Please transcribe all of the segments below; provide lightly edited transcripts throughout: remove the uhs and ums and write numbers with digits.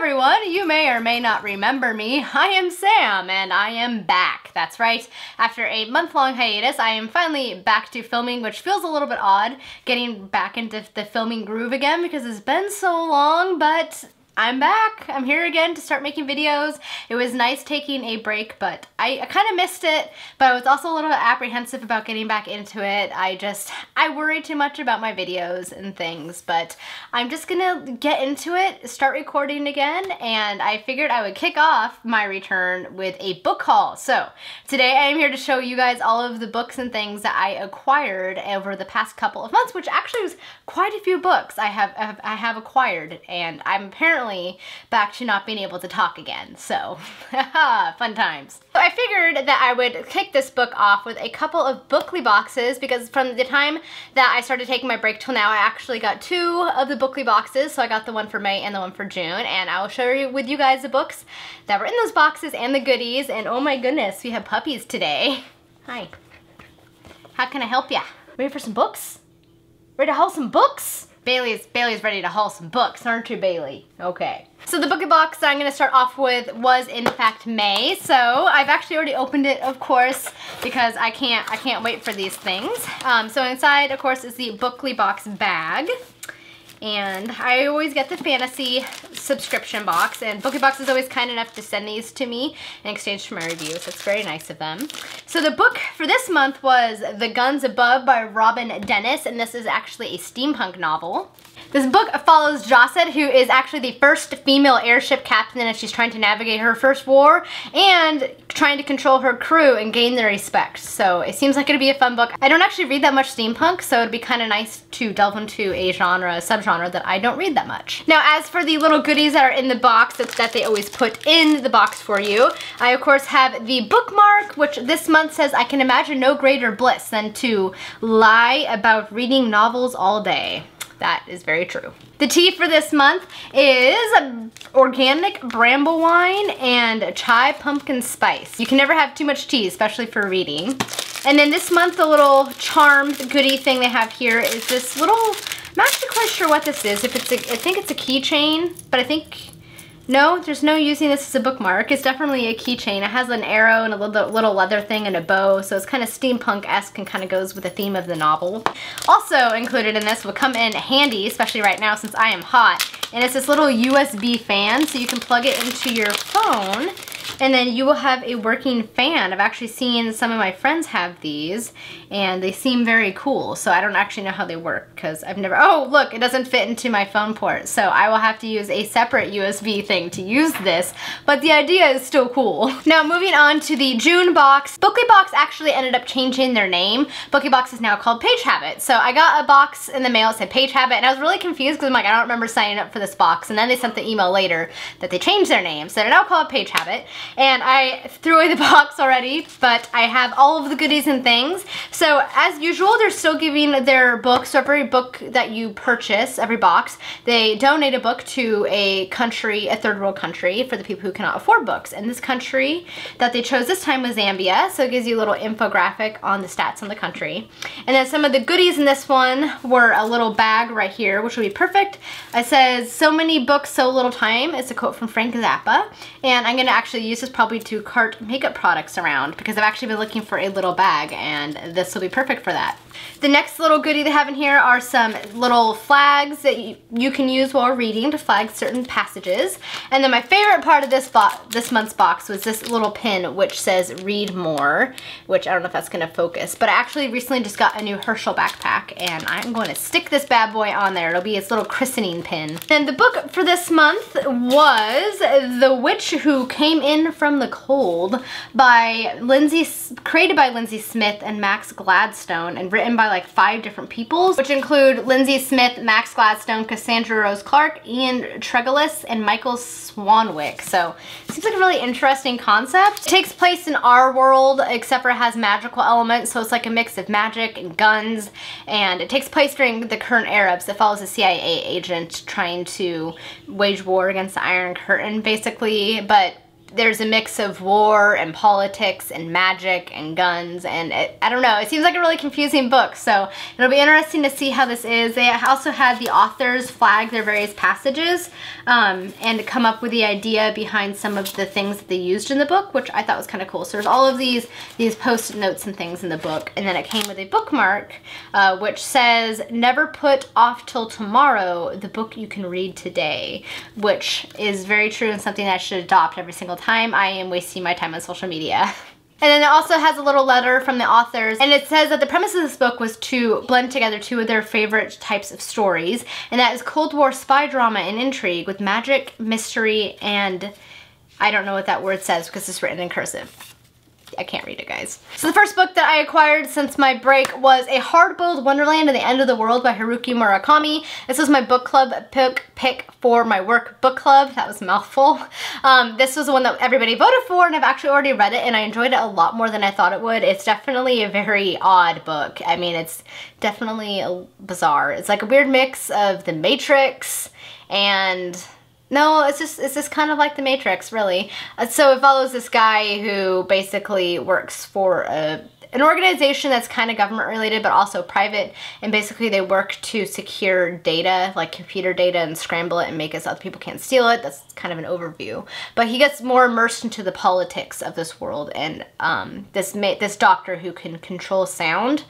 everyone, you may or may not remember me. I am Sam and I am back. That's right. After a month-long hiatus, I am finally back to filming, which feels a little bit odd, getting back into the filming groove again because it's been so long, but I'm back. I'm here again to start making videos. It was nice taking a break, but I kind of missed it, but I was also a little bit apprehensive about getting back into it. I worry too much about my videos and things, but I'm just gonna get into it, start recording again, and I figured I would kick off my return with a book haul. So today I am here to show you guys all of the books and things that I acquired over the past couple of months, which actually was quite a few books I have acquired, and I'm apparently back to not being able to talk again, so fun times. So I figured that I would kick this book off with a couple of BooklyBoxes because from the time that I started taking my break till now, I actually got two of the BooklyBoxes, so I got the one for May and the one for June, and I will share with you guys the books that were in those boxes and the goodies, and oh my goodness, we have puppies today. Hi. How can I help ya? Ready for some books? Ready to haul some books? Bailey's ready to haul some books, aren't you, Bailey? Okay. So the BooklyBox that I'm going to start off with was in fact May. So I've actually already opened it, of course, because I can't wait for these things. So inside, of course, is the BooklyBox bag. And I always get the fantasy subscription box, and BooklyBox is always kind enough to send these to me in exchange for my reviews. That's very nice of them. So the book for this month was The Guns Above by Robin Dennis, and this is actually a steampunk novel. This book follows Josset, who is actually the first female airship captain as she's trying to navigate her first war and trying to control her crew and gain their respect. So it seems like it'd be a fun book. I don't actually read that much steampunk, so it'd be kind of nice to delve into a subgenre that I don't read that much. Now, as for the little goodies that are in the box that they always put in the box for you, I of course have the bookmark, which this month says, "I can imagine no greater bliss than to lie about reading novels all day." That is very true. The tea for this month is organic bramble wine and chai pumpkin spice. You can never have too much tea, especially for reading. And then this month, the little charmed goodie thing they have here is this little, I'm not actually quite sure what this is. I think it's a keychain, but I think, no, there's no using this as a bookmark. It's definitely a keychain. It has an arrow and a little leather thing and a bow, so it's kind of steampunk-esque and kind of goes with the theme of the novel. Also included in this will come in handy, especially right now since I am hot, and it's this little USB fan, so you can plug it into your phone and then you will have a working fan. I've actually seen some of my friends have these and they seem very cool, so I don't actually know how they work because I've never, oh look, it doesn't fit into my phone port, so I will have to use a separate USB thing to use this, but the idea is still cool. Now moving on to the June box, BooklyBox actually ended up changing their name. BooklyBox is now called Page Habit. So I got a box in the mail that said Page Habit and I was really confused because I'm like, I don't remember signing up for this box, and then they sent the email later that they changed their name, so they're now called Page Habit. And I threw away the box already, but I have all of the goodies and things. So as usual, they're still giving their books. So every book that you purchase, every box, they donate a book to a country, a third world country, for the people who cannot afford books. And this country that they chose this time was Zambia, so it gives you a little infographic on the stats on the country. And then some of the goodies in this one were a little bag right here, which will be perfect. It says, "So many books, so little time." It's a quote from Frank Zappa. And I'm gonna actually use this probably to cart makeup products around because I've actually been looking for a little bag and this will be perfect for that. The next little goodie they have in here are some little flags that you can use while reading to flag certain passages. And then my favorite part of this month's box was this little pin which says "Read More," which I don't know if that's going to focus, but I actually recently just got a new Herschel backpack and I'm going to stick this bad boy on there. It'll be its little christening pin. And the book for this month was The Witch Who Came In From the Cold created by Lindsay Smith and Max Gladstone and written by like 5 different people, which include Lindsay Smith, Max Gladstone, Cassandra Rose Clark, Ian Tregellis, and Michael Swanwick. So it seems like a really interesting concept. It takes place in our world, except for it has magical elements, so it's like a mix of magic and guns, and it takes place during the current era, so it follows a CIA agent trying to wage war against the Iron Curtain, basically, but there's a mix of war and politics and magic and guns, and I don't know, it seems like a really confusing book, so it'll be interesting to see how this is. They also had the authors flag their various passages and come up with the idea behind some of the things that they used in the book, which I thought was kind of cool. So there's all of these post-it notes and things in the book, and then it came with a bookmark which says, "Never put off till tomorrow the book you can read today," which is very true and something I should adopt every single time I am wasting my time on social media. And then it also has a little letter from the authors, and it says that the premise of this book was to blend together two of their favorite types of stories, and that is Cold War spy drama and intrigue with magic, mystery, and I don't know what that word says because it's written in cursive. I can't read it, guys. So the first book that I acquired since my break was A Hard-Boiled Wonderland and the End of the World by Haruki Murakami. This was my book club pick for my work book club. That was a mouthful. This was the one that everybody voted for, and I've actually already read it, and I enjoyed it a lot more than I thought it would. It's definitely a very odd book. I mean, it's definitely bizarre. It's like a weird mix of The Matrix and... No, it's just kind of like The Matrix, really. So it follows this guy who basically works for an organization that's kind of government related but also private, and basically they work to secure data, like computer data, and scramble it and make it so other people can't steal it. That's kind of an overview. But he gets more immersed into the politics of this world, and this doctor who can control sound,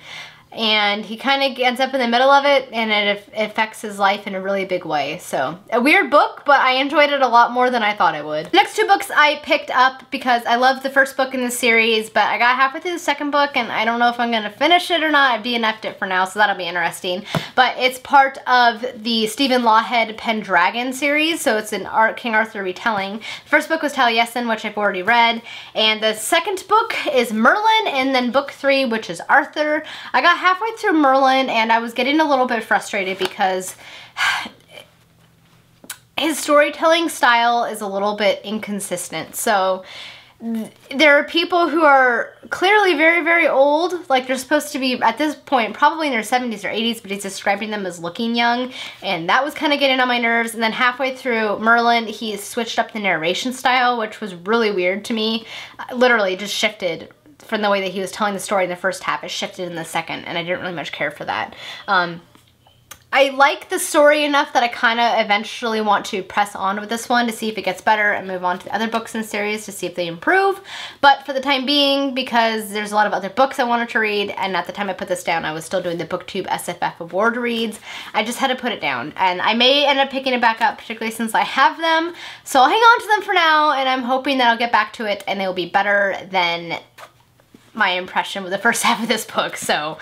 and he kind of ends up in the middle of it, and it affects his life in a really big way. So a weird book, but I enjoyed it a lot more than I thought I would. The next two books I picked up because I loved the first book in the series, but I got halfway through the second book and I don't know if I'm gonna finish it or not. I've DNF'd it for now, so that'll be interesting. But it's part of the Stephen Lawhead Pendragon series, so it's an King Arthur retelling. The first book was Taliesin, which I've already read, and the second book is Merlin, and then book 3, which is Arthur. I got halfway through Merlin and I was getting a little bit frustrated because his storytelling style is a little bit inconsistent. So there are people who are clearly very, very old, like they're supposed to be at this point probably in their 70s or 80s, but he's describing them as looking young, and that was kind of getting on my nerves. And then halfway through Merlin, he switched up the narration style, which was really weird to me. Literally just shifted from the way that he was telling the story in the first half. It shifted in the second, and I didn't really much care for that. I like the story enough that I kind of eventually want to press on with this one to see if it gets better and move on to the other books in the series to see if they improve. But for the time being, because there's a lot of other books I wanted to read, and at the time I put this down, I was still doing the BookTube SFF award reads, I just had to put it down. And I may end up picking it back up, particularly since I have them. So I'll hang on to them for now, and I'm hoping that I'll get back to it and they'll be better than my impression with the first half of this book. So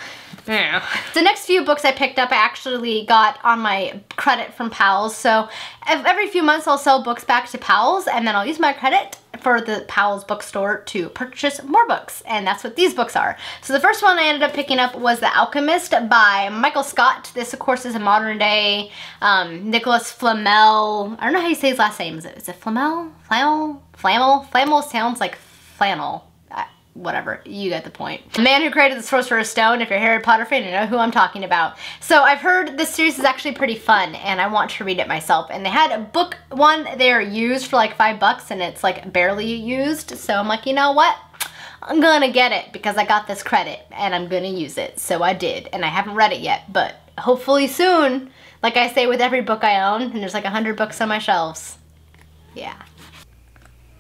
yeah. The next few books I picked up I actually got on my credit from Powells. So every few months I'll sell books back to Powells, and then I'll use my credit for the Powells bookstore to purchase more books, and that's what these books are. So the first one I ended up picking up was The Alchemist by Michael Scott. This of course is a modern day Nicholas Flamel. I don't know how you say his last name. Is it Flamel? Flamel sounds like flannel. Whatever, you get the point. The man who created the Sorcerer's Stone. If you're a Harry Potter fan, you know who I'm talking about. So I've heard this series is actually pretty fun, and I want to read it myself. And they had a book one there used for like $5, and it's like barely used. So I'm like, you know what? I'm gonna get it because I got this credit, and I'm gonna use it. So I did, and I haven't read it yet, but hopefully soon. Like I say with every book I own, and there's like 100 books on my shelves. Yeah.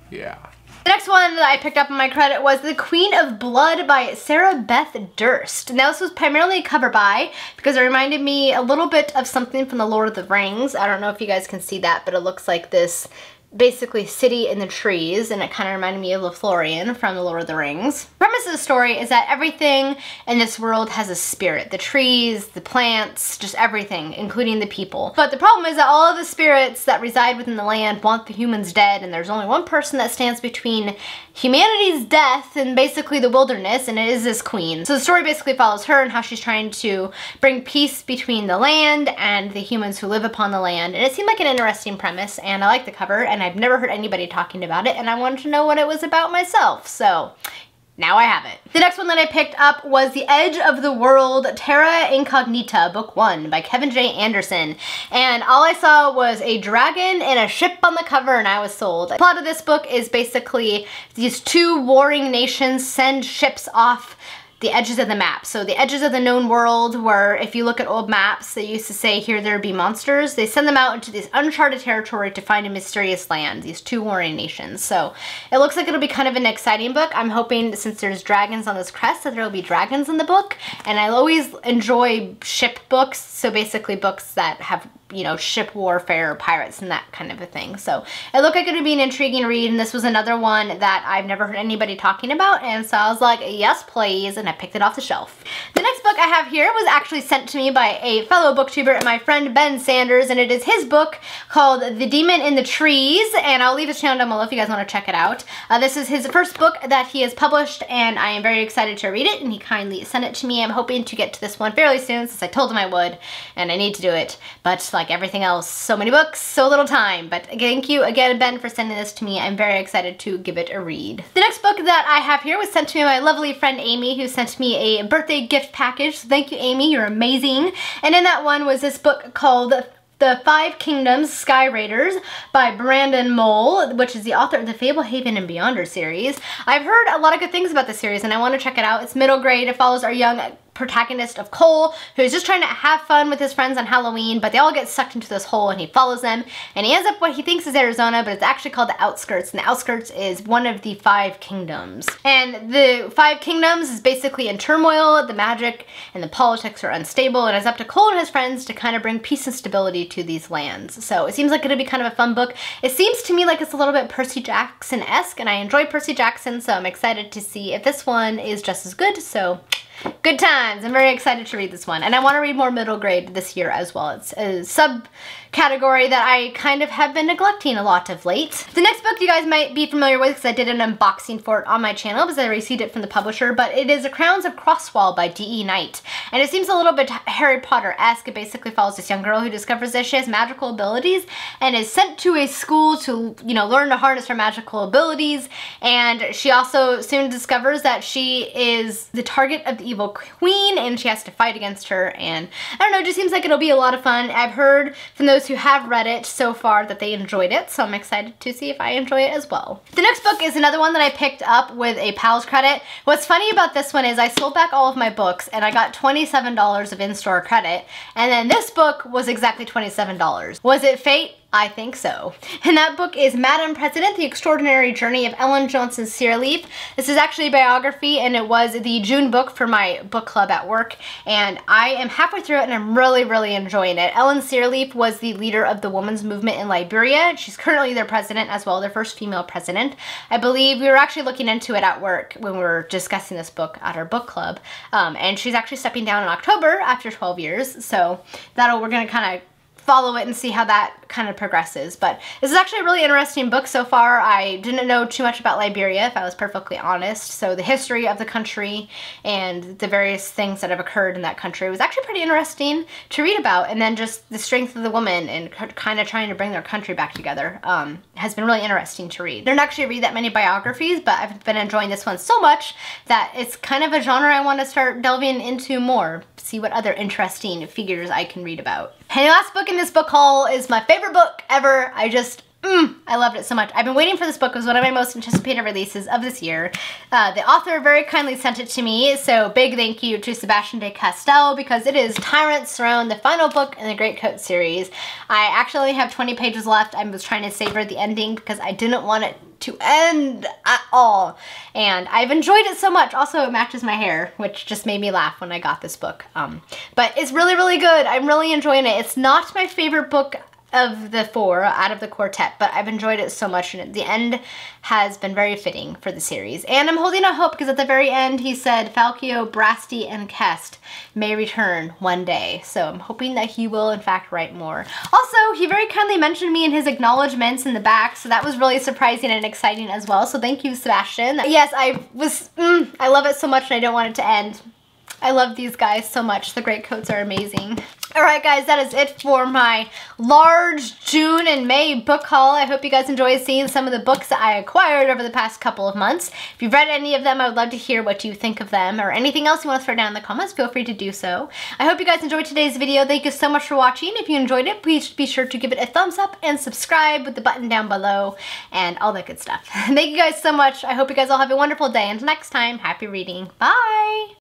Yeah. The next one that I picked up on my credit was The Queen of Blood by Sarah Beth Durst. Now this was primarily a cover buy because it reminded me a little bit of something from The Lord of the Rings. I don't know if you guys can see that, but it looks like this basically city in the trees, and it kind of reminded me of Lothlorien from The Lord of the Rings. The premise of the story is that everything in this world has a spirit. The trees, the plants, just everything, including the people. But the problem is that all of the spirits that reside within the land want the humans dead, and there's only one person that stands between humanity's death and basically the wilderness, and it is this queen. So the story basically follows her and how she's trying to bring peace between the land and the humans who live upon the land. And it seemed like an interesting premise, and I like the cover, and I've never heard anybody talking about it, and I wanted to know what it was about myself. So now I have it. The next one that I picked up was The Edge of the World, Terra Incognita, Book 1 by Kevin J. Anderson. And all I saw was a dragon and a ship on the cover and I was sold. The plot of this book is basically these two warring nations send ships off the edges of the map. So the edges of the known world, where if you look at old maps, they used to say here there be monsters. They send them out into this uncharted territory to find a mysterious land, these two warring nations. So it looks like it'll be kind of an exciting book. I'm hoping, since there's dragons on this crest, that there'll be dragons in the book. And I always enjoy ship books, so basically books that have, you know, ship warfare, pirates, and that kind of a thing. So it looked like it would be an intriguing read, and this was another one that I've never heard anybody talking about, and so I was like, yes, please, and I picked it off the shelf. The next book I have here was actually sent to me by a fellow booktuber and my friend Ben Sanders, and it is his book called The Demon in the Trees, and I'll leave his channel down below if you guys want to check it out. This is his first book that he has published, and I am very excited to read it, and he kindly sent it to me. I'm hoping to get to this one fairly soon, since I told him I would, and I need to do it, but like everything else, so many books, so little time. But thank you again, Ben, for sending this to me. I'm very excited to give it a read. The next book that I have here was sent to me by my lovely friend Amy, who sent me a birthday gift package. So thank you, Amy, you're amazing. And in that one was this book called The Five Kingdoms, Sky Raiders by Brandon Mole, which is the author of the Fablehaven and Beyonder series. I've heard a lot of good things about this series and I want to check it out. It's middle grade. It follows our young protagonist of Cole, who's just trying to have fun with his friends on Halloween, but they all get sucked into this hole and he follows them, and he ends up what he thinks is Arizona, but it's actually called the Outskirts, and the Outskirts is one of the 5 kingdoms. And the 5 kingdoms is basically in turmoil, the magic and the politics are unstable, and it's up to Cole and his friends to kind of bring peace and stability to these lands. So it seems like it'll be kind of a fun book. It seems to me like it's a little bit Percy Jackson-esque, and I enjoy Percy Jackson, so I'm excited to see if this one is just as good, so good times. I'm very excited to read this one. And I want to read more middle grade this year as well. It's a subcategory that I kind of have been neglecting a lot of late. The next book you guys might be familiar with, because I did an unboxing for it on my channel because I received it from the publisher, but it is The Crowns of Crosswall by D.E. Knight. And it seems a little bit Harry Potter-esque. It basically follows this young girl who discovers that she has magical abilities and is sent to a school to, you know, learn to harness her magical abilities. And she also soon discovers that she is the target of the evil queen and she has to fight against her, and I don't know, it just seems like it'll be a lot of fun. I've heard from those who have read it so far that they enjoyed it, so I'm excited to see if I enjoy it as well. The next book is another one that I picked up with a Powells credit. What's funny about this one is I sold back all of my books and I got $27 of in-store credit, and then this book was exactly $27. Was it fate? I think so. And that book is Madam President, The Extraordinary Journey of Ellen Johnson Sirleaf. This is actually a biography, and it was the June book for my book club at work, and I am halfway through it and I'm really, really enjoying it. Ellen Sirleaf was the leader of the women's movement in Liberia. She's currently their president as well, their first female president. I believe we were actually looking into it at work when we were discussing this book at our book club, and she's actually stepping down in October after 12 years, so we're gonna kind of follow it and see how that kind of progresses. But this is actually a really interesting book so far. I didn't know too much about Liberia, if I was perfectly honest, so the history of the country and the various things that have occurred in that country was actually pretty interesting to read about, and then just the strength of the woman and kind of trying to bring their country back together has been really interesting to read. I don't actually read that many biographies, but I've been enjoying this one so much that it's kind of a genre I want to start delving into more, see what other interesting figures I can read about. And the last book in this book haul is my favorite book ever. I loved it so much. I've been waiting for this book. It was one of my most anticipated releases of this year. The author very kindly sent it to me, so big thank you to Sebastian de Castell, because it is Tyrant's Throne, the final book in the Great Coat series. I actually only have 20 pages left. I was trying to savor the ending because I didn't want it to end at all, and I've enjoyed it so much. Also, it matches my hair, which just made me laugh when I got this book. But it's really, really good. I'm really enjoying it. It's not my favorite book of the 4 out of the quartet, but I've enjoyed it so much, and the end has been very fitting for the series. And I'm holding out hope, because at the very end he said Falcio, Brasti, and Kest may return one day, so I'm hoping that he will in fact write more. Also, he very kindly mentioned me in his acknowledgements in the back, so that was really surprising and exciting as well, so thank you, Sebastian. Yes, I love it so much and I don't want it to end. I love these guys so much. The Great Coats are amazing. Alright guys, that is it for my large June and May book haul. I hope you guys enjoyed seeing some of the books that I acquired over the past couple of months. If you've read any of them, I would love to hear what you think of them, or anything else you want to throw down in the comments, feel free to do so. I hope you guys enjoyed today's video. Thank you so much for watching. If you enjoyed it, please be sure to give it a thumbs up and subscribe with the button down below and all that good stuff. Thank you guys so much. I hope you guys all have a wonderful day. Until next time, happy reading. Bye!